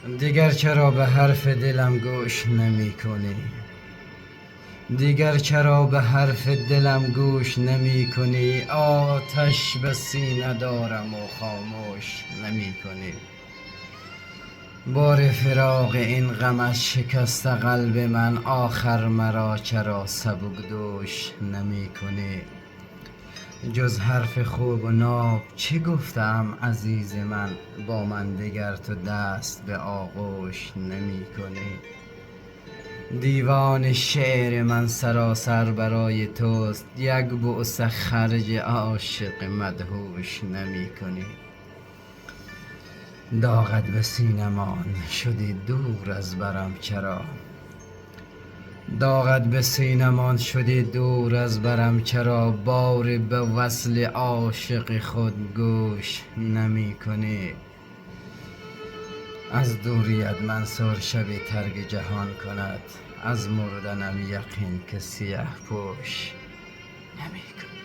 دیگر چرا به حرف دلم گوش نمی کنی؟ دیگر چرا به حرف دلم گوش نمی کنی؟ آتش به سینه دارم و خاموش نمی کنی. بار فراق این غم از شکست قلب من، آخر مرا چرا سبک دوش نمی کنی؟ جز حرف خوب و ناب چه گفتم عزیز من، با من دگر تو دست به آغوش نمی کنی. دیوان شعر من سراسر برای توست، یک بوسه خرج عاشق مدهوش نمی کنی. داغت به سینمان شدی دور از برم چرا؟ داغت به سینمان شدی دور از برم چرا؟ بار به وصل عاشق خود گوش نمی کنی. از دوریت منصور شبی ترک جهان کند، از مردنم یقین که سیه پوش نمی کنی.